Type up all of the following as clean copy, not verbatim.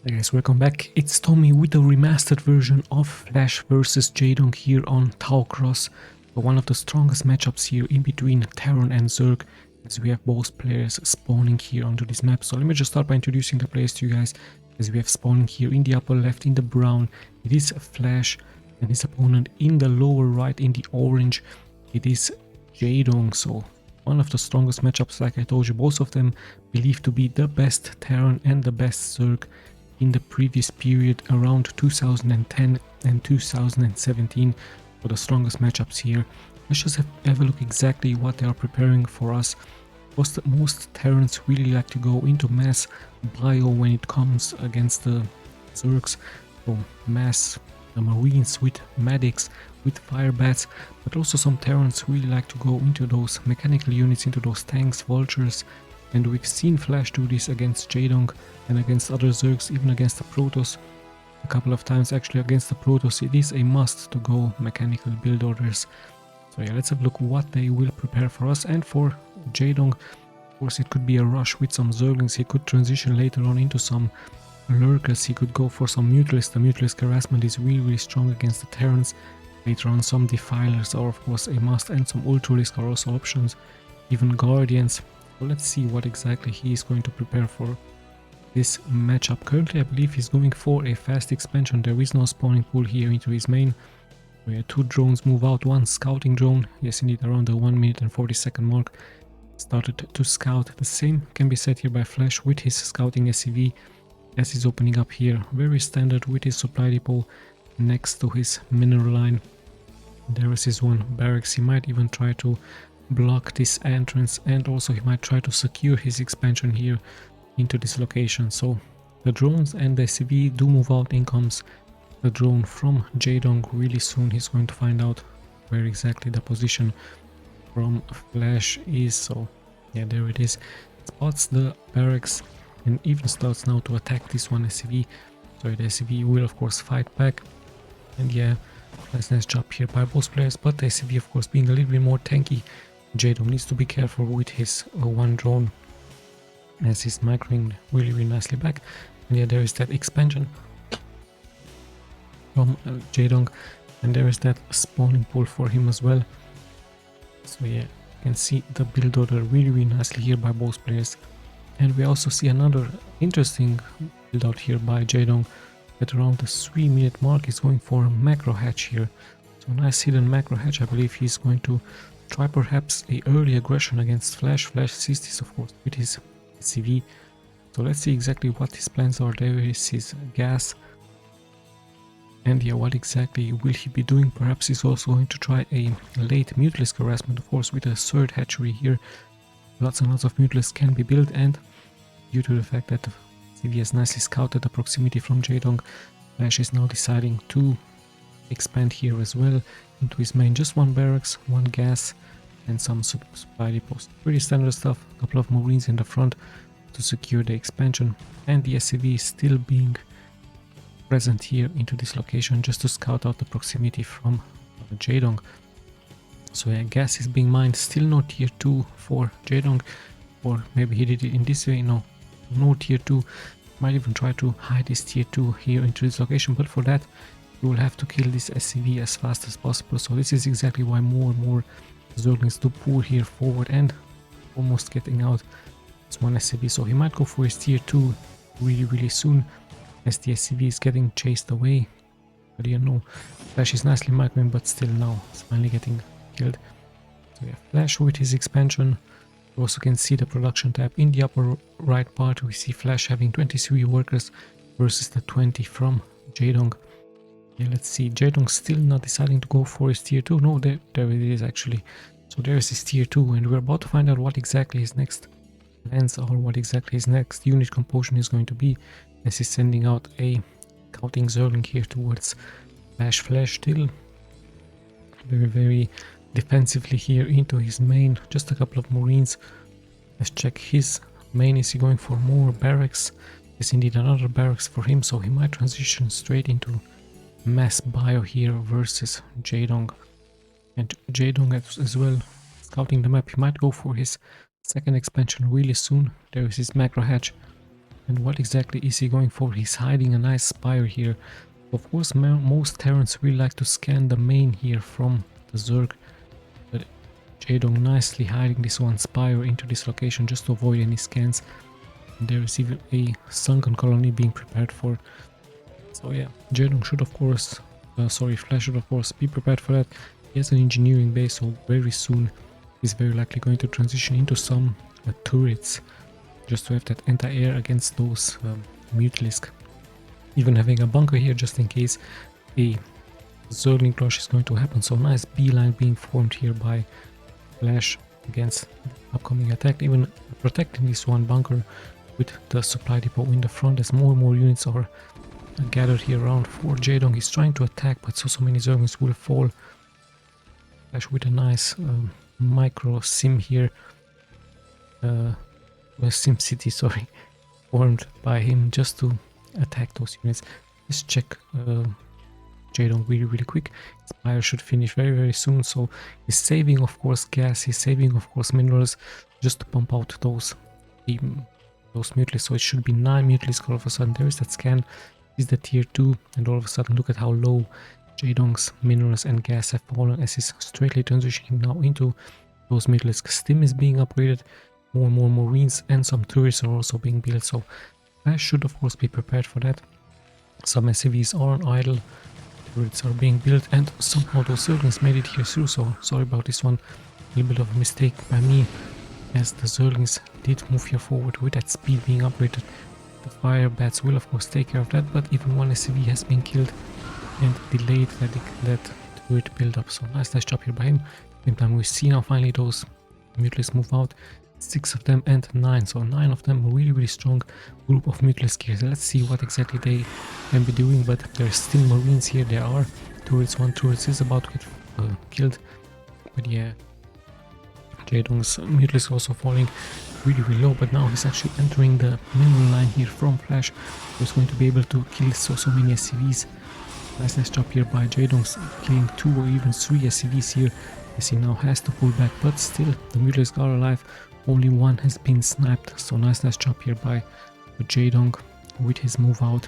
Hey guys, welcome back. It's Tommy with the remastered version of Flash versus Jaedong here on Tau Cross. So one of the strongest matchups here in between Terran and Zerg, as we have both players spawning here onto this map. So let me just start by introducing the players to you guys, as we have spawning here in the upper left in the brown. It is Flash, and his opponent in the lower right in the orange. It is Jaedong. So one of the strongest matchups, like I told you, both of them believed to be the best Terran and the best Zerg in the previous period around 2010 and 2017 for the strongest matchups here. Let's just have a look exactly what they are preparing for us. Most Terrans really like to go into mass bio when it comes against the Zergs. So mass the Marines with medics, with fire bats, but also some Terrans really like to go into those mechanical units, into those tanks, vultures. And we've seen Flash do this against Jaedong and against other Zergs, even against the Protoss. A couple of times actually against the Protoss. It is a must to go mechanical build orders. So yeah, let's have a look what they will prepare for us. And for Jaedong, of course, it could be a rush with some Zerglings. He could transition later on into some lurkers. He could go for some Mutalisk. The Mutalisk harassment is really strong against the Terrans. Later on, some Defilers are of course a must, and some Ultralisk are also options. Even Guardians. So let's see what exactly he is going to prepare for this matchup. Currently, I believe he's going for a fast expansion. There is no spawning pool here into his main. We had two drones move out, one scouting drone. Yes, indeed, around the 1 minute and 40-second mark. Started to scout. The same can be said here by Flash with his scouting SCV. As he's opening up here, very standard with his supply depot next to his mineral line. There is his one barracks. He might even try to block this entrance, and also he might try to secure his expansion here into this location. So the drones and the SCV do move out. In comes the drone from Jaedong really soon. He's going to find out where exactly the position from Flash is. So yeah, there it is. Spots the barracks and even starts now to attack this one SCV. So the SCV will of course fight back, and yeah, nice job here by both players, but the SCV of course being a little bit more tanky. Jaedong needs to be careful with his one drone, as he's microing really nicely back. And yeah, there is that expansion from Jaedong, and there is that spawning pool for him as well. So yeah, you can see the build order really nicely here by both players. And we also see another interesting build out here by Jaedong. At around the 3 minute mark, he's going for a macro hatch here. So nice hidden macro hatch. I believe he's going to try perhaps a early aggression against Flash. Flash sees this of course with his CV. So let's see exactly what his plans are. There is his gas. And yeah, what exactly will he be doing? Perhaps he's also going to try a late Mutalisk harassment, of course, with a third hatchery here. Lots and lots of Mutalisks can be built, and due to the fact that the CV has nicely scouted the proximity from Jaedong, Flash is now deciding to expand here as well into his main. Just one barracks, one gas, and some supply depots. Pretty standard stuff. A couple of Marines in the front to secure the expansion, and the SCV is still being present here into this location just to scout out the proximity from Jaedong. So yeah, gas is being mined. Still no tier 2 for Jaedong, or maybe he did it in this way. No tier 2. Might even try to hide this tier 2 here into this location, but for that you will have to kill this SCV as fast as possible. So this is exactly why more and more Zerglings do pull here forward and almost getting out. It's one SCV, so he might go for his tier 2 really soon, as the SCV is getting chased away. But you know, Flash is nicely microing, but still now it's finally getting killed. So yeah, Flash with his expansion. You also can see the production tab in the upper right part. We see Flash having 23 workers versus the 20 from Jaedong. Yeah, let's see. Jaedong still not deciding to go for his tier 2. No, there it is actually. So there is his tier 2, and we're about to find out what exactly his next plans are, what exactly his next unit composition is going to be, as he's sending out a scouting Zergling here towards Flash. Flash still very defensively here into his main. Just a couple of Marines. Let's check his main. Is he going for more barracks? Yes, indeed, another barracks for him, so he might transition straight into mass bio here versus Jaedong. And Jaedong as well scouting the map. He might go for his second expansion really soon. There is his macro hatch. And what exactly is he going for? He's hiding a nice spire here. Of course, most Terrans will like to scan the main here from the Zerg, but Jaedong nicely hiding this one spire into this location just to avoid any scans. And there is even a sunken colony being prepared for. So yeah, Jaedong should of course, Flash should of course be prepared for that. He has an engineering base, so very soon he's very likely going to transition into some turrets, just to have that anti-air against those Mutalisk. Even having a bunker here just in case a Zergling clash is going to happen. So nice beeline being formed here by Flash against the upcoming attack, even protecting this one bunker with the supply depot in the front as more and more units are gathered here around for Jaedong. He's trying to attack, but so many Zerglings will fall. Flash with a nice micro sim here, sim city, sorry, formed by him just to attack those units. Let's check Jaedong really quick. Spire should finish very soon, so he's saving of course gas, he's saving of course minerals just to pump out those Mutalisks. So it should be 9 Mutalisks all of a sudden. There is that scan, is the tier 2, and all of a sudden look at how low Jaedong's minerals and gas have fallen as he's straightly transitioning now into those Mutalisks. Stim is being upgraded, more and more Marines and some turrets are also being built, so Flash should of course be prepared for that. Some SCVs are on idle, turrets are being built, and somehow those Zerglings made it here through, so sorry about this one. A little bit of a mistake by me, as the Zerglings did move here forward with that speed being upgraded. The fire bats will of course take care of that, but even one SCV has been killed and delayed that turret build up. So nice job here by him. Same time we see now finally those Mutalisks move out. 6 of them and 9, so 9 of them, a really strong group of Mutalisk here. So let's see what exactly they can be doing, but there's still Marines here. There are turrets, one turret is about to get killed, but yeah, Jaedong's Mutalisk also falling really low, but now he's actually entering the middle line here from Flash, who's going to be able to kill so many SCVs. Nice job here by Jaedong, killing 2 or even 3 SCVs here, as he now has to pull back, but still the Mutalisk are alive. Only one has been sniped, so nice job here by Jaedong with his move out,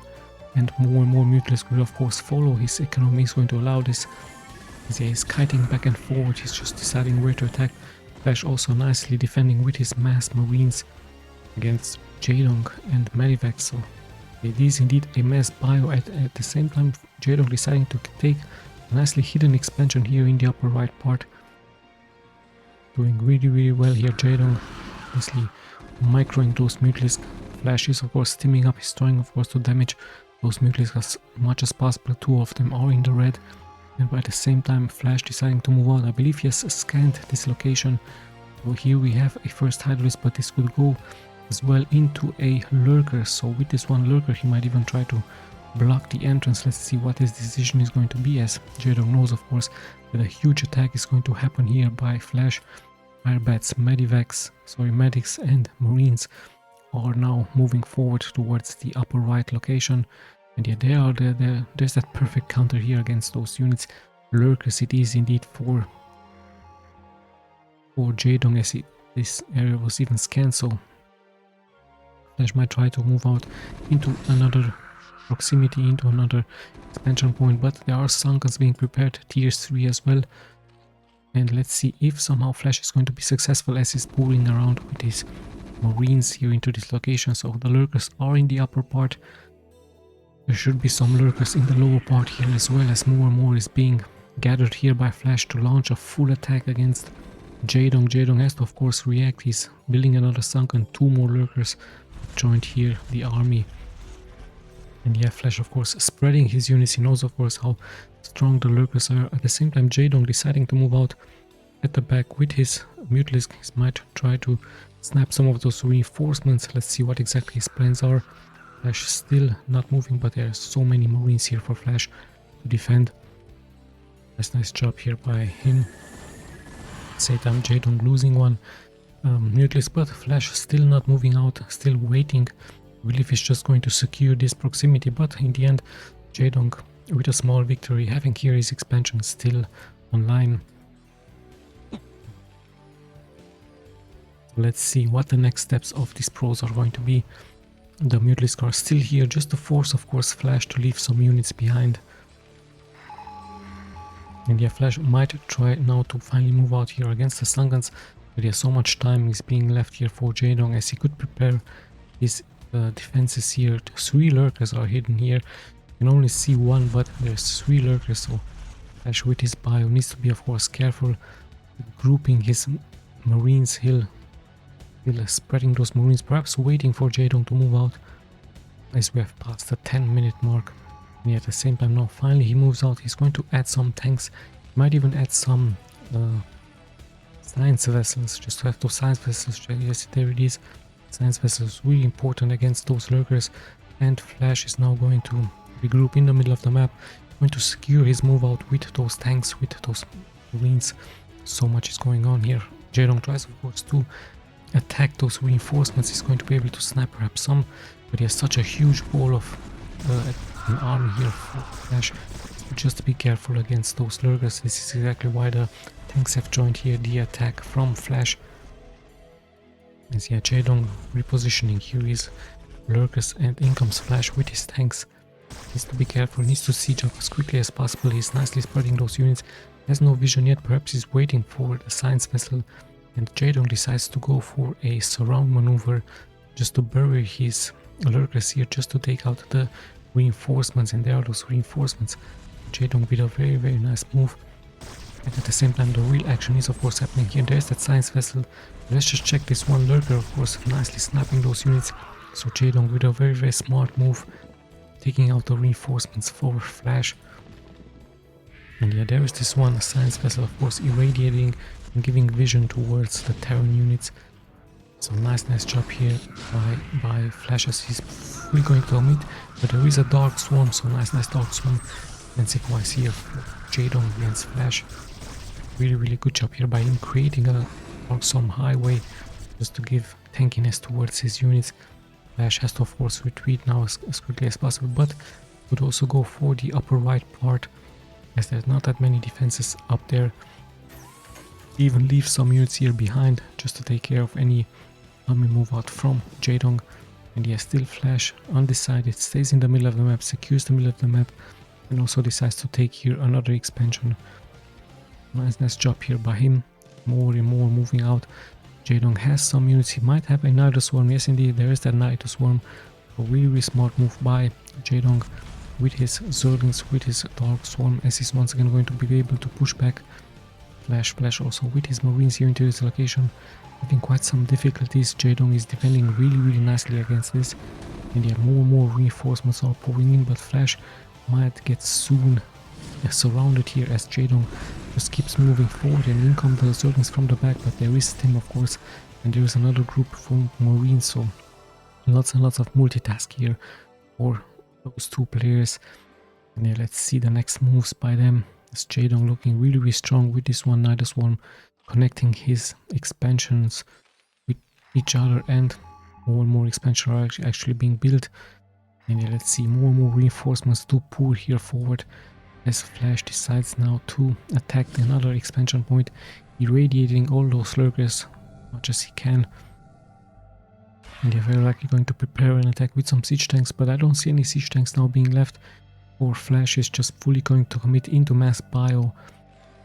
and more Mutalisk will of course follow. His economy is going to allow this, as he is kiting back and forward. He's just deciding where to attack. Flash also nicely defending with his mass Marines against Jaedong and Medivac, so it is indeed a mass bio. At the same time, Jaedong deciding to take a nicely hidden expansion here in the upper right part. Doing really well here, Jaedong, nicely microing those Mutalisks. Flash is of course steaming up, he's trying of course to damage those Mutalisks as much as possible. 2 of them are in the red, and at the same time Flash deciding to move out. I believe he has scanned this location, so here we have a first Hydralis, but this could go as well into a lurker. So with this one lurker he might even try to block the entrance. Let's see what his decision is going to be, as Jaedong knows of course that a huge attack is going to happen here by Flash. Firebats, medics and Marines are now moving forward towards the upper right location, and yeah, there's that perfect counter here against those units. Lurkers it is indeed for Jaedong, as this area was even scanned, so Flash might try to move out into another proximity, into another expansion point, but there are sunkens being prepared, tier 3 as well. And let's see if somehow Flash is going to be successful, as he's pulling around with his Marines here into this location. So the lurkers are in the upper part. There should be some lurkers in the lower part here as well, as more and more is being gathered here by Flash to launch a full attack against Jaedong. Jaedong has to of course react. He's building another sunken. 2 more lurkers joined here the army. And yeah, Flash of course spreading his units. He knows of course how strong the lurkers are. At the same time, Jaedong deciding to move out at the back with his Mutalisk. He might try to snap some of those reinforcements. Let's see what exactly his plans are. Flash still not moving, but there are so many Marines here for Flash to defend. Nice job here by him. At the same time, Jaedong losing one Mutalisk, but Flash still not moving out, still waiting. I believe he's just going to secure this proximity, but in the end, Jaedong with a small victory, having here his expansion still online. Let's see what the next steps of these pros are going to be. The Mutalisk are still here just to force, of course, Flash to leave some units behind. And yeah, Flash might try now to finally move out here against the Sun Guns, but yeah, so much time is being left here for Jaedong as he could prepare his defenses here. 3 lurkers are hidden here. You can only see one, but there's 3 lurkers, so Flash with his bio needs to be, of course, careful grouping his Marines. He'll spreading those Marines, perhaps waiting for Jaedong to move out as we have passed the 10-minute mark. And at the same time now finally he moves out. He's going to add some tanks, he might even add some science vessels, just to have those science vessels. Yes, there it is. Science vessels really important against those lurkers. And Flash is now going to regroup in the middle of the map, going to secure his move out with those tanks, with those Marines. So much is going on here. Jaedong tries, of course, to attack those reinforcements. He's going to be able to snipe perhaps some, but he has such a huge wall of an army here for Flash. Just be careful against those lurkers. This is exactly why the tanks have joined here the attack from Flash. As yeah, Jaedong repositioning here his lurkers, and in comes Flash with his tanks. Needs to be careful, needs to siege up as quickly as possible. He's nicely spreading those units. Has no vision yet, perhaps he's waiting for the science vessel, and Jaedong decides to go for a surround maneuver just to bury his lurkers here, just to take out the reinforcements. And there are those reinforcements. Jaedong with a very nice move. And at the same time the real action is, of course, happening here. There's that science vessel. Let's just check this one lurker, of course, nicely sniping those units. So Jaedong with a very smart move, taking out the reinforcements for Flash. And yeah, there is this one science vessel, of course, irradiating and giving vision towards the Terran units. So nice job here by Flash as he's fully going to omit. But there is a dark swarm, so nice dark swarm. Defensive wise here for Jaedong against Flash. Really good job here by him creating a dark swarm highway just to give tankiness towards his units. Flash has to, of course, retreat now as quickly as possible, but would also go for the upper right part as there's not that many defenses up there. Even leave some units here behind just to take care of any army move out from Jaedong. And yeah, still Flash undecided, stays in the middle of the map, secures the middle of the map, and also decides to take here another expansion. Nice job here by him, more and more moving out. Jaedong has some units, he might have a Night Swarm. Yes, indeed, there is that Night Swarm. A really smart move by Jaedong with his Zerglings, with his Dark Swarm, as he's once again going to be able to push back Flash also with his Marines here into this location. Having quite some difficulties. Jaedong is defending really nicely against this. And yeah, more reinforcements are pouring in, but Flash might get soon surrounded here as Jaedong just keeps moving forward, and in come the Zerglings from the back, but there is Tim, of course, and there is another group from Marines, so lots and lots of multitask here for those two players. And yeah, let's see the next moves by them. As Jaedong looking really strong with this one Night Swarm, connecting his expansions with each other, and more expansions are actually being built. And yeah, let's see more reinforcements to pour here forward as Flash decides now to attack another expansion point, irradiating all those lurkers as much as he can. And they're very likely going to prepare an attack with some siege tanks, but I don't see any siege tanks now being left. Or Flash is just fully going to commit into mass bio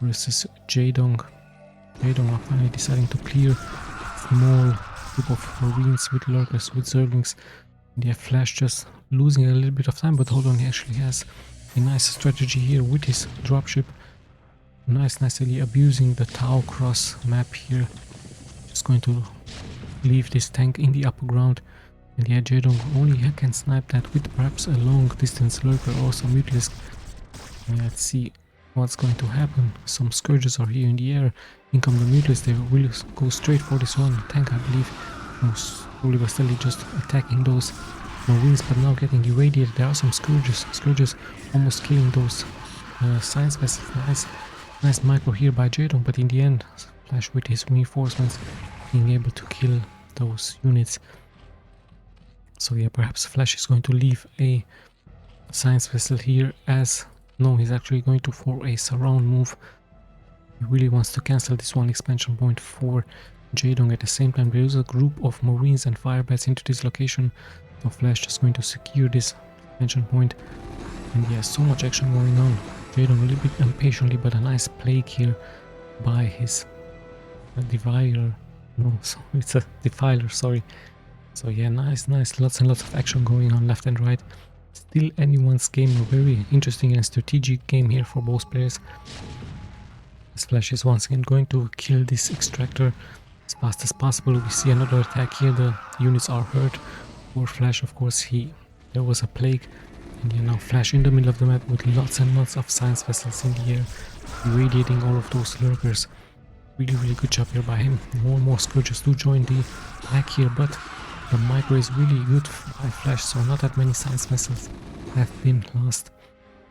versus Jaedong. Jaedong are finally deciding to clear a small group of Marines with lurkers, with Zerglings. And yeah, Flash just losing a little bit of time, but hold on, he actually has a nice strategy here with his dropship. Nicely abusing the Tau cross map here. Just going to leave this tank in the upper ground. And yeah, Jaedong only can snipe that with perhaps a long distance lurker or some Mutalisk. Let's see what's going to happen. Some Scourges are here in the air. In come the Mutalisk, they will go straight for this one tank, I believe. Slowly but steadily just attacking those Marines, but now getting irradiated. There are some Scourges almost killing those science vessels. Nice micro here by Jaedong, but in the end, Flash with his reinforcements being able to kill those units. So yeah, perhaps Flash is going to leave a science vessel here, as no, he's actually going to for a surround move. He really wants to cancel this one expansion point for Jaedong. At the same time, there is a group of Marines and Firebats into this location, So Flash just going to secure this expansion point. And yeah, so much action going on. Jaedong a little bit impatiently, but a nice plague here by his Defiler. No, so it's a Defiler, sorry. So yeah, nice, lots and lots of action going on left and right. Still anyone's game, a very interesting and strategic game here for both players. This Flash is once again going to kill this extractor as fast as possible. We see another attack here, the units are hurt. For Flash, of course, there was a plague. And yeah, now Flash in the middle of the map with lots and lots of science vessels in the air, irradiating all of those lurkers. Really good job here by him. More and more Scourges do join the attack here, but the micro is really good by Flash, so not that many science vessels have been lost.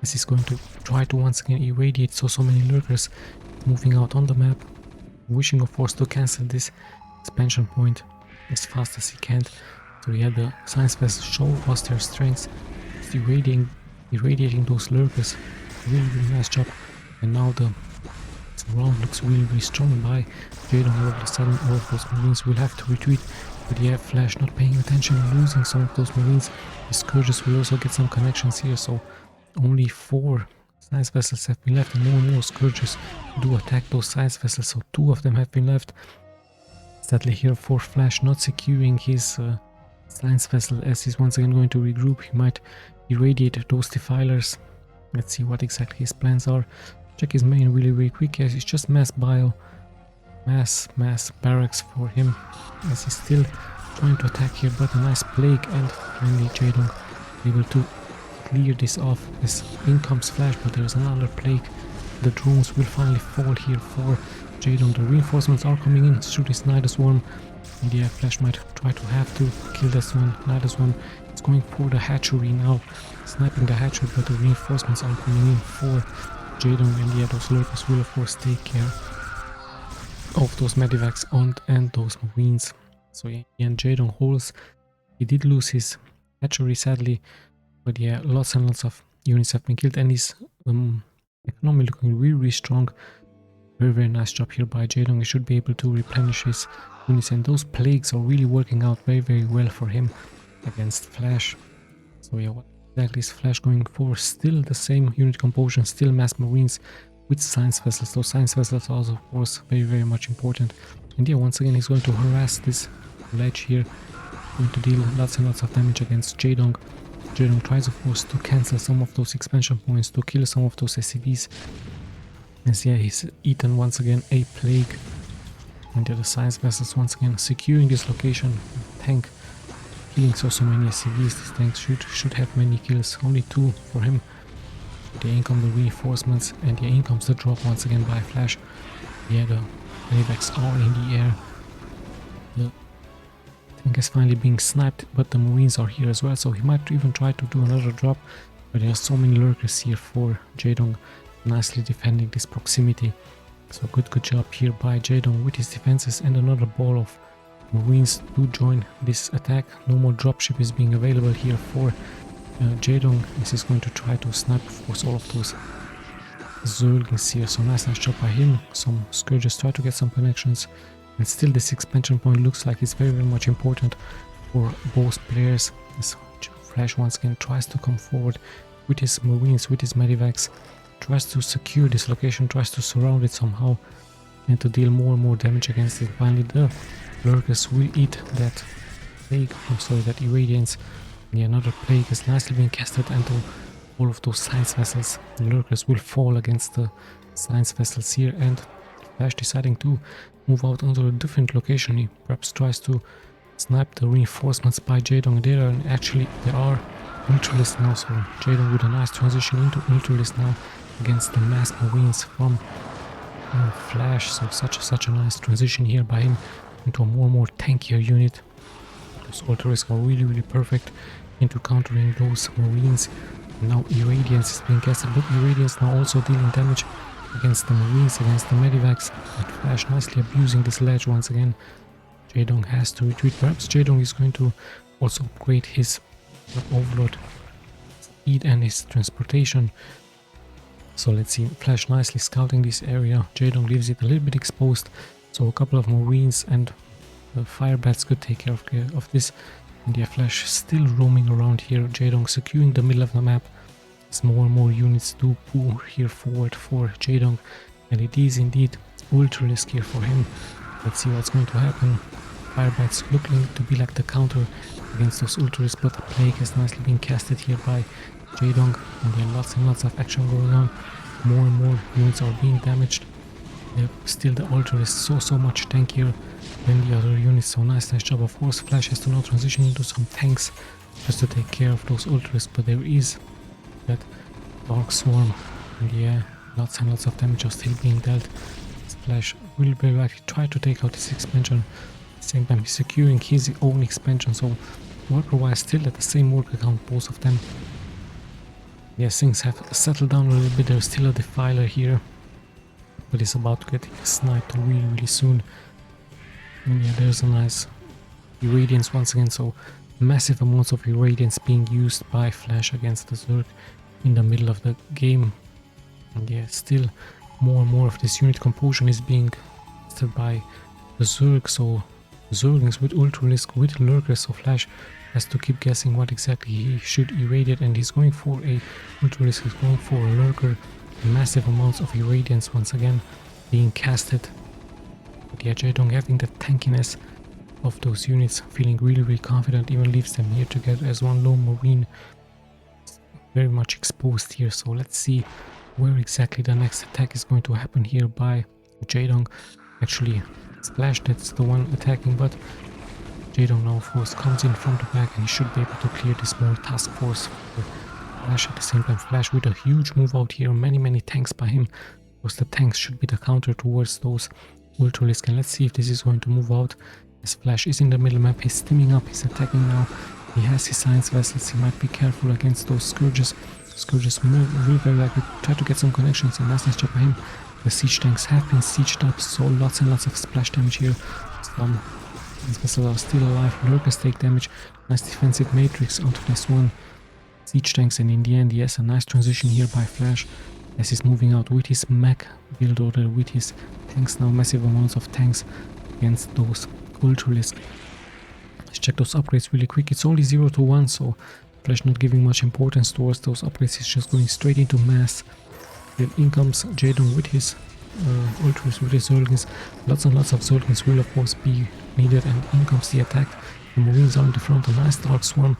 As he's going to try to once again irradiate so many lurkers moving out on the map, wishing of course to cancel this expansion point as fast as he can. So yeah, the science vessels show us their strengths, irradiating those lurkers. Really nice job. And now the round looks really strong by Jaedong. All of a sudden all of those marines will have to retreat. But yeah, Flash not paying attention, losing some of those marines. The Scourges will also get some connections here, so only 4 science vessels have been left, and more Scourges do attack those science vessels, so 2 of them have been left. Sadly here for Flash not securing his science vessel, as he's once again going to regroup. He might irradiate those defilers. Let's see what exactly his plans are. Check his main really quick, as it's just mass barracks for him, as he's still trying to attack here, but a nice plague, and finally Jaedong able to clear this off. As in comes Flash, but there's another plague. The drones will finally fall here for Jaedong. The reinforcements are coming in through this Nidus Worm, and yeah, Flash might try to have to kill this one. Nidus Worm is going for the hatchery now, sniping the hatchery, but the reinforcements are coming in for Jaedong, and yeah, those lurkers will of course take care of those medivacs and those marines. So yeah, and Jaedong holds. He did lose his hatchery sadly, but yeah, lots and lots of units have been killed, and he's economy looking really strong. Very nice job here by Jaedong. He should be able to replenish his units, and those plagues are really working out very well for him against Flash. So yeah, what exactly is Flash going for? Still the same unit composition, still mass marines with science vessels. Those science vessels are also of course very much important. And yeah, once again he's going to harass this ledge here, going to deal lots and lots of damage against Jaedong. Jaedong tries of course to cancel some of those expansion points, to kill some of those SCVs. As yeah, he's eaten once again a plague. And yeah, the science vessels once again securing this location. Tank killing so many SCVs. This tank should have many kills, only 2 for him. The in come the reinforcements, and yeah, in comes the drop once again by Flash. Yeah, the medivacs are in the air. The tank is finally being sniped, but the marines are here as well, so he might even try to do another drop. But there are so many lurkers here for Jaedong, nicely defending this proximity. So good job here by Jaedong with his defenses, and another ball of marines do join this attack. No more dropship is being available here for Jaedong, as he's going to try to snipe of course all of those Zergs here. So nice job by him. Some Scourges try to get some connections, and still this expansion point looks like it's very much important for both players. As Flash once again tries to come forward with his marines, with his medivacs, tries to secure this location, tries to surround it somehow, and to deal more and more damage against it. Finally the lurkers will eat that plague, that irradiance. Yeah, another plague is nicely being casted into all of those science vessels. The lurkers will fall against the science vessels here, and Flash deciding to move out onto a different location. He perhaps tries to snipe the reinforcements by Jaedong. There are neutralists now, so Jaedong with a nice transition into neutralist now against the mass marines from Flash. So such a nice transition here by him into a more and more tankier unit. Those ultras are really perfect into countering those marines. And now irradiance is being casted, but irradiance now also dealing damage against the marines, against the medivacs. But Flash nicely abusing this ledge once again. Jaedong has to retreat. Perhaps Jaedong is going to also upgrade his overload speed and his transportation. So let's see, Flash nicely scouting this area. Jaedong leaves it a little bit exposed, so a couple of marines and fire bats could take care of this. And yeah, Flash still roaming around here. Jaedong securing the middle of the map. As more and more units do pull here forward for Jaedong. And it is indeed ultra risk here for him. Let's see what's going to happen. Firebites looking to be like the counter against those ultras, but the Plague has nicely been casted here by Jaedong. And yeah, lots and lots of action going on. More and more units are being damaged. Still the ultra is so much tankier than the other units, so nice job. Of course, Flash has to now transition into some tanks just to take care of those ultras, but there is that Dark Swarm, and yeah, lots and lots of damage are still being dealt. Flash will very likely try to take out this expansion. At the same time, he's securing his own expansion, so worker-wise still at the same worker count, both of them. Yes, things have settled down a little bit. There's still a Defiler here, but it's about to get sniped really soon. And yeah, there's a nice Irradiance once again, so massive amounts of Irradiance being used by Flash against the Zerg in the middle of the game. And yeah, still more and more of this unit composition is being tested by the Zerg, so Zerglings with Ultralisk, with Lurkers, so Flash has to keep guessing what exactly he should irradiate, and he's going for a Ultralisk, he's going for a Lurker. Massive amounts of Irradiance once again being casted. But yeah, Jaedong having the tankiness of those units, feeling really confident, even leaves them here together as one lone Marine. Very much exposed here, so let's see where exactly the next attack is going to happen here by Jaedong. Actually, it's Flash that's the one attacking, but Jaedong now of course comes in from the back and he should be able to clear this small task force for Flash. At the same time, Flash with a huge move out here, many tanks by him, because the tanks should be the counter towards those Ultralisk. And let's see if this is going to move out, as Flash is in the middle map, he's steaming up, he's attacking now, he has his science vessels, he might be careful against those Scourges. Scourges will very likely try to get some connections, and nice job by him. The siege tanks have been sieged up, so lots and lots of splash damage here. Some vessels are still alive, Lurkers take damage, nice defensive matrix onto this one. Siege tanks, and in the end, yes, a nice transition here by Flash as he's moving out with his mech build order, with his tanks now, massive amounts of tanks against those Ultralisk. Let's check those upgrades really quick. It's only 0 to 1, so Flash not giving much importance towards those upgrades, he's just going straight into mass. Then in comes Jaedong with his Ultras, with his Zerglings. Lots and lots of Zerglings will of course be needed, and in comes the attack. The Marines are in the front, a nice Dark Swarm.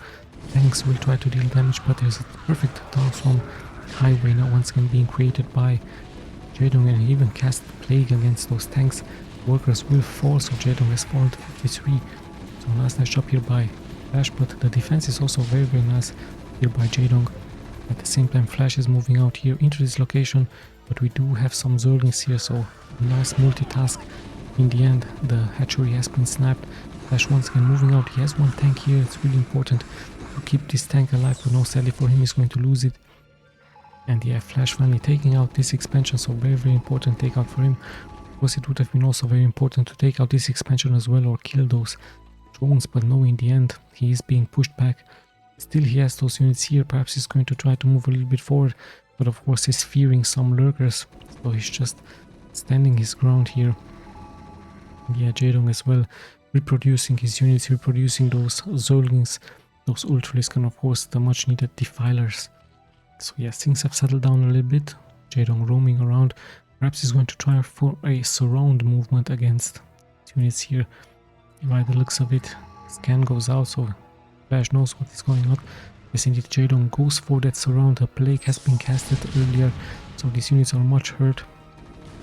Tanks will try to deal damage, but there's a perfect Dark Swarm highway now once again being created by Jaedong, and he even cast Plague against those tanks. Workers will fall, so Jaedong has fallen to 53. So nice job here by Flash, but the defense is also very nice here by Jaedong. At the same time, Flash is moving out here into this location, but we do have some Zerglings here, so nice multitask. In the end, the hatchery has been sniped. Flash once again moving out, he has one tank here, it's really important to keep this tank alive, but no, sadly for him, he's going to lose it. And yeah, Flash finally taking out this expansion, so very important takeout for him. Of course, it would have been also very important to take out this expansion as well, or kill those drones, but no, in the end, he is being pushed back. Still, he has those units here, perhaps he's going to try to move a little bit forward, but of course he's fearing some Lurkers, so he's just standing his ground here. And yeah, Jaedong as well, reproducing his units, reproducing those Zerglings, those Ultralisk, and of course the much needed Defilers. So yeah, things have settled down a little bit. Jaedong roaming around. Perhaps he's going to try for a surround movement against units here. By the looks of it, scan goes out, so Flash knows what is going on. Yes, indeed, Jaedong goes for that surround. A Plague has been casted earlier, so these units are much hurt.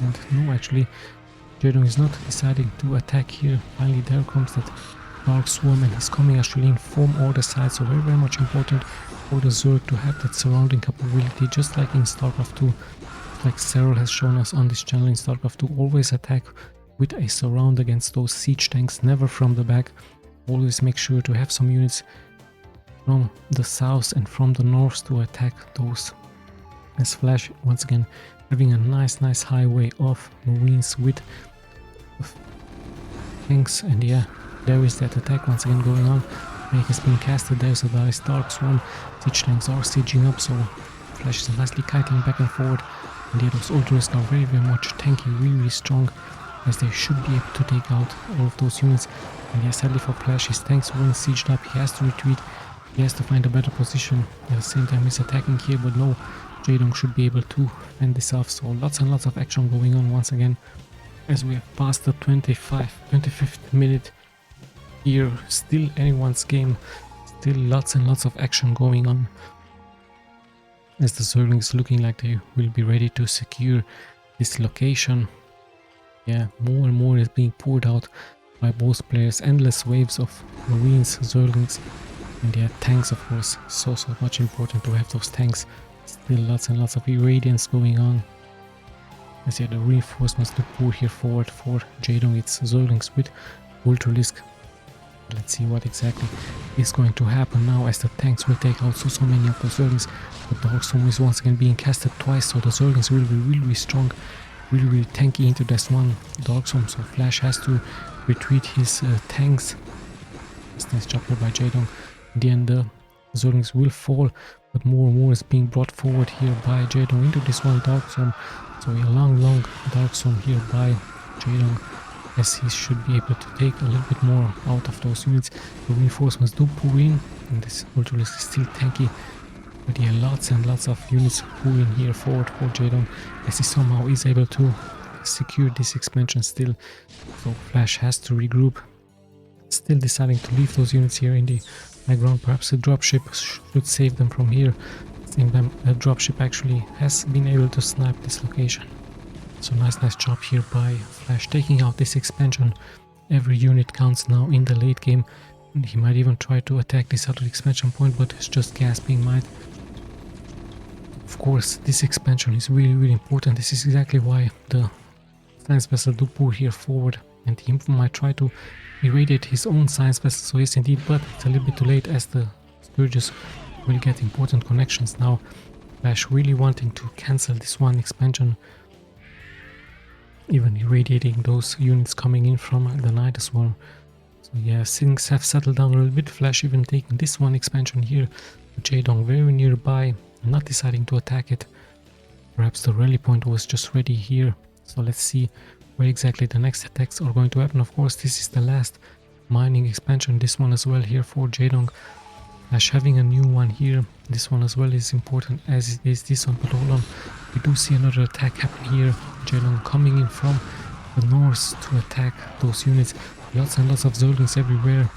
And no, actually, Jaedong is not deciding to attack here. Finally, there comes that Dark Swarm, and he's coming actually in from all the sides, so very much important for the Zerg to have that surrounding capability, just like in Starcraft 2. Like SERRAL has shown us on this channel in Starcraft 2, always attack with a surround against those siege tanks, never from the back. Always make sure to have some units from the south and from the north to attack those. As Flash once again having a nice highway of Marines with tanks, and yeah, there is that attack once again going on. Make has been casted, there's a nice Dark Swarm. Siege tanks are sieging up, so Flash is nicely kiting back and forward. And yeah, those Ultras are very much tanky, really strong. as they should be able to take out all of those units. And yeah, sadly for Flash, his tanks weren't sieged up. He has to retreat. He has to find a better position. At the same time, he's attacking here, but no, Jaedong should be able to fend this off. So lots and lots of action going on once again, as we have passed the 25th minute here. Still anyone's game. Still lots and lots of action going on, as the Zerglings looking like they will be ready to secure this location. Yeah, more and more is being poured out by both players. Endless waves of Marines, Zerglings, and yeah, tanks of course. So much important to have those tanks. Still lots and lots of irradiance going on. As yeah, the reinforcements to pour here forward for Jaedong. It's Zerglings with Mutalisk. Let's see what exactly is going to happen now, as the tanks will take out so many of the Zerglings. The Darkstorm is once again being casted twice, so the Zerglings will be really strong, really tanky into this one Darkstorm. So Flash has to retreat his tanks. Nice job here by Jaedong. In the end, the Zerglings will fall, but more and more is being brought forward here by Jaedong into this one Darkstorm. So a long Darkstorm here by Jaedong, as he should be able to take a little bit more out of those units. The reinforcements do pour in, and this Ultralisk is still tanky. But yeah, lots and lots of units pour in here forward for Jaedong, as he somehow is able to secure this expansion still. So Flash has to regroup, still deciding to leave those units here in the high ground. Perhaps a dropship should save them from here. At the same time, a dropship actually has been able to snipe this location. So nice job here by Flash, taking out this expansion. Every unit counts now in the late game, and he might even try to attack this other expansion point, but it's just gas being mined. Of course, this expansion is really important. This is exactly why the science vessel do pour here forward, and he might try to irradiate his own science vessel. So yes indeed, but it's a little bit too late, as the Scourges will get important connections now. Flash really wanting to cancel this one expansion, even irradiating those units coming in from the Night Swarm. So yeah, things have settled down a little bit. Flash even taking this one expansion here. Jaedong very nearby, not deciding to attack it. Perhaps the rally point was just ready here. So let's see where exactly the next attacks are going to happen. Of course, this is the last mining expansion. This one as well here for Jaedong. Flash having a new one here. This one as well is important, as is this one. But hold on, we do see another attack happen here. Jaedong coming in from the north to attack those units. Lots and lots of Zerglings everywhere.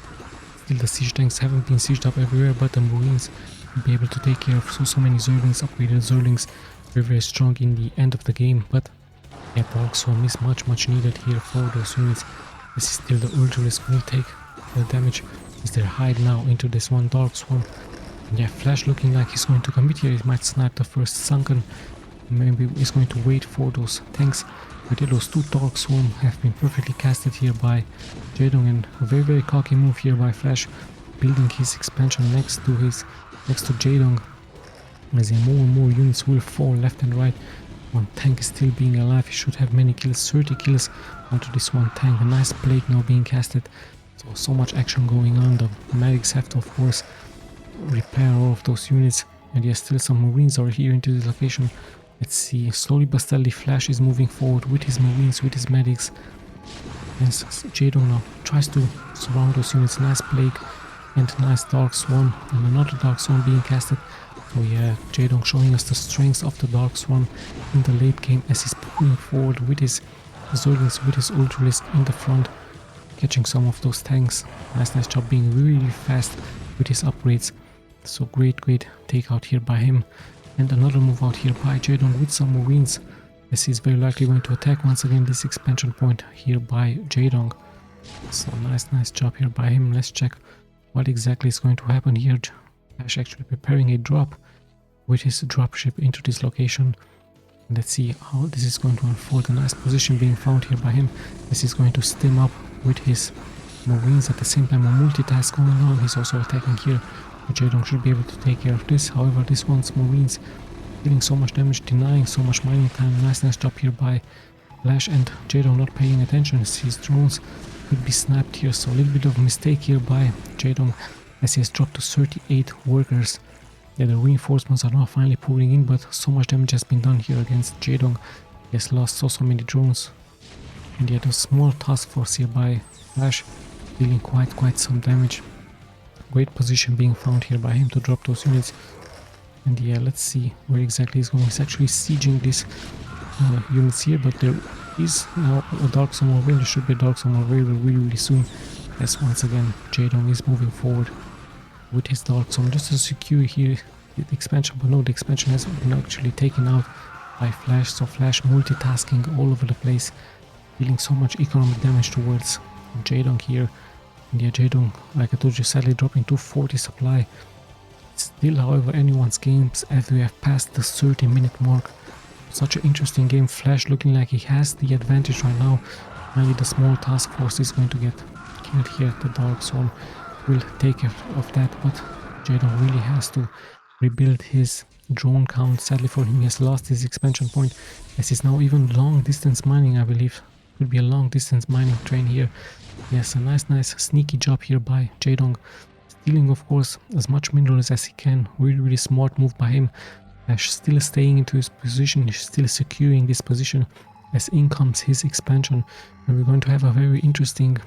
Still the siege tanks haven't been sieged up everywhere, but the Marines will be able to take care of so many Zerglings. Upgraded Zerglings, very strong in the end of the game. But yeah, Darkstorm is much needed here for those units. This is still the Ultralisk will take the damage, as they hide now into this one Darkstorm. And yeah, Flash looking like he's going to commit here. He might snipe the first Sunken. Maybe he's going to wait for those tanks. But yeah, those two Darkstorm have been perfectly casted here by Jaedong, and a very cocky move here by Flash, building his expansion next to Jaedong. As yeah, more and more units will fall left and right. One tank is still being alive. He should have many kills, 30 kills onto this one tank. A nice plate now being casted. So much action going on. The medics have to, of course, repair all of those units. And yeah, still some Marines are here into this location. Let's see, slowly but steadily Flash is moving forward with his Marines, with his medics. As Jaedong now tries to surround those units. Nice Plague and nice Dark Swarm, and another Dark Swarm being casted. So yeah, Jaedong showing us the strength of the Dark Swarm in the late game, as he's pulling forward with his Zerglings, with his Ultralisk in the front, catching some of those tanks. Nice job, being really fast with his upgrades. So great takeout here by him. And another move out here by Jaedong with some Marines, as he's very likely going to attack once again this expansion point here by Jaedong. So nice job here by him. Let's check what exactly is going to happen here. Flash actually preparing a drop with his dropship into this location. Let's see how this is going to unfold. A nice position being found here by him, as he's going to stem up with his Marines. At the same time, a multitask going on. He's also attacking here. Jaedong should be able to take care of this. However, this one's Marines dealing so much damage, denying so much mining time. Nice job here by Flash, and Jaedong not paying attention. His drones could be sniped here, so a little bit of a mistake here by Jaedong, as he has dropped to 38 workers. Yeah, the reinforcements are now finally pouring in, but so much damage has been done here against Jaedong. He has lost so many drones. And yet a small task force here by Flash, dealing quite some damage. Great position being found here by him to drop those units. And yeah, let's see where exactly he's going. He's actually sieging these units here, but there is now a Dark Zone available. There should be a Dark Zone available really soon. As once again, Jaedong is moving forward with his Dark Zone just to secure here the expansion. But no, the expansion has been actually taken out by Flash. So Flash multitasking all over the place, dealing so much economic damage towards Jaedong here. And yeah, Jaedong, like I told you, sadly dropping to 40 supply. Still, however, anyone's games as we have passed the 30-minute mark. Such an interesting game. Flash looking like he has the advantage right now. Finally, the small task force is going to get killed here. The Dark Zone will take care of that, but Jaedong really has to rebuild his drone count. Sadly for him, he has lost his expansion point, as he's now even long distance mining, I believe. Could be a long distance mining train here. Yes, a nice sneaky job here by Jaedong, stealing of course as much minerals as he can. Really smart move by him. Flash still staying into his position, he's still securing this position as in comes his expansion. And we're going to have a very interesting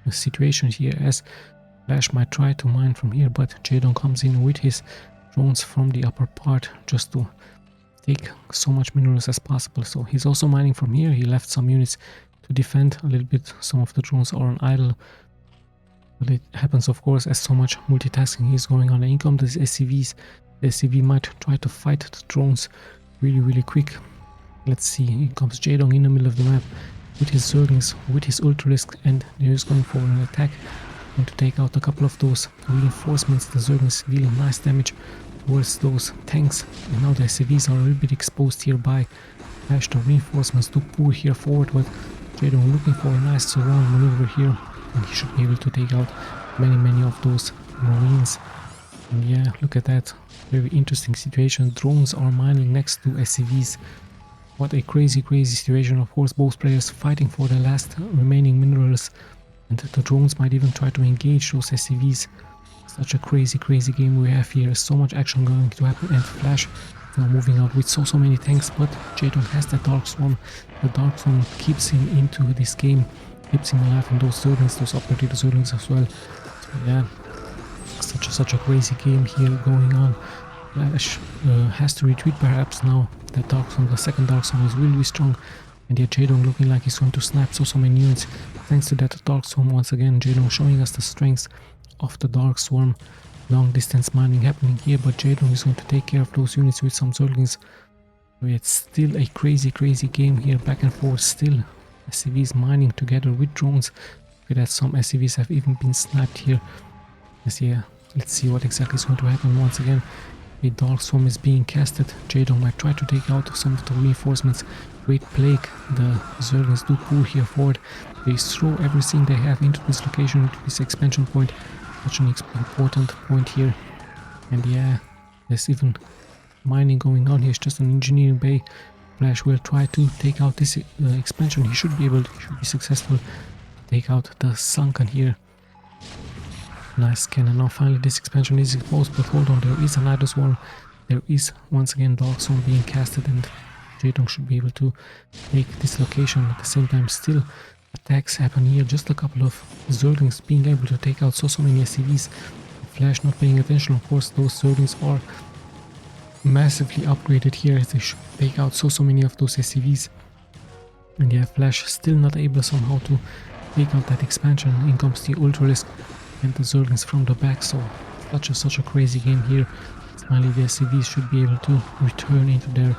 situation here, as Flash might try to mine from here, but Jaedong comes in with his drones from the upper part just to take so much minerals as possible. So he's also mining from here. He left some units to defend a little bit. Some of the drones are on idle, but it happens of course as so much multitasking is going on. In come the SCVs. The SCV might try to fight the drones really quick. Let's see, here comes Jaedong in the middle of the map with his Zerglings, with his Ultralisk, and there is going for an attack. Going to take out a couple of those reinforcements. The Zerglings dealing nice damage towards those tanks, and now the SCVs are a little bit exposed here by Flash. The reinforcements to pull here forward, but Jaedong looking for a nice surround maneuver here, and he should be able to take out many of those Marines. And yeah, look at that, very interesting situation. Drones are mining next to SCVs. What a crazy situation. Of course, both players fighting for the last remaining minerals, and the drones might even try to engage those SCVs. Such a crazy game we have here. So much action going to happen, and Flash now moving out with so many tanks, but Jaedong has the Dark Swarm. The Dark Swarm keeps him into this game, keeps him alive, and those Zerglings, those upgraded Zerglings as well. So yeah, such a crazy game here going on. Flash has to retreat perhaps now. The Dark Swarm, the second Dark Swarm is really strong, and yet Jaedong looking like he's going to snap so many units thanks to that Dark Swarm. Once again, Jaedong showing us the strengths of the Dark Swarm. Long distance mining happening here, but Jaedong is going to take care of those units with some Zerglings. So it's still a crazy game here, back and forth. Still SCVs mining together with drones. Look at that, some SCVs have even been sniped here. Yes, yeah, let's see what exactly is going to happen. Once again, a Dark Swarm is being casted. Jaedong might try to take out some of the reinforcements. Great Plague, the Zerglings do pull here forward. They throw everything they have into this location, into this expansion point. Such an important point here. And yeah, there's even mining going on here. It's just an engineering bay. Flash will try to take out this expansion. He should be able to, should be successful to take out the sunken here. Nice cannon. Now finally this expansion is exposed, but hold on, there is an Idol Swarm. There is once again Dark Zone being casted, and Jaedong should be able to take this location. At the same time, still attacks happen here. Just a couple of Zerglings being able to take out so many SCVs. Flash not paying attention. Of course, those Zerglings are massively upgraded here. They should take out so many of those SCVs. And yeah, Flash still not able somehow to take out that expansion. In comes the Ultralisk and the Zerglings from the back. So such a crazy game here. Finally, the SCVs should be able to return into their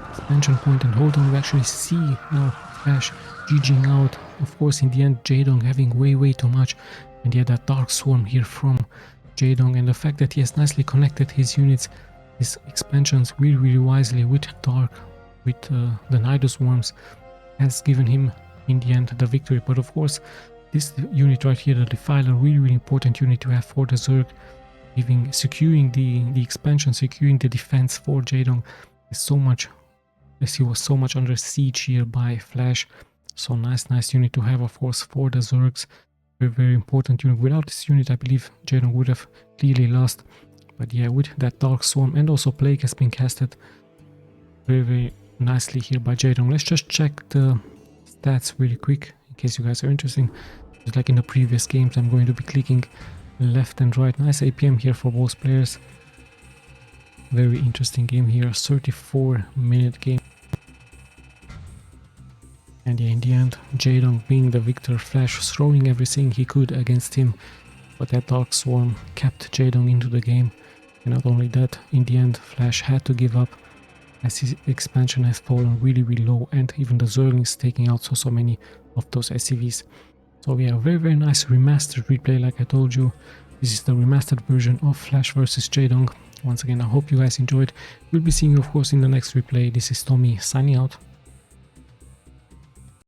expansion point. And hold on, we actually see now Flash GGing out. Of course, in the end, Jaedong having way too much. And yeah, that Dark Swarm here from Jaedong, and the fact that he has nicely connected his units, his expansions really wisely with the Nidal Swarms, has given him in the end the victory. But of course, this unit right here, the Defiler, really important unit to have for the Zerg, securing the expansion, securing the defense for Jaedong, is so much, as he was so much under siege here by Flash. So nice unit to have, of course, for the Zergs. Very important unit. Without this unit, I believe Jaedong would have clearly lost. But yeah, with that Dark Swarm, and also Plague has been casted very nicely here by Jaedong. Let's just check the stats really quick. case you guys are interested. Just like in the previous games, I'm going to be clicking left and right. Nice APM here for both players. Very interesting game here, 34-minute game. And yeah, in the end, Jaedong being the victor, Flash throwing everything he could against him, but that Dark Swarm kept Jaedong into the game. And not only that, in the end, Flash had to give up as his expansion has fallen really low, and even the Zerg is taking out so many of those SCVs. So yeah, very nice remastered replay like I told you. This is the remastered version of Flash vs Jaedong. Once again, I hope you guys enjoyed. We'll be seeing you of course in the next replay. This is Tommy signing out.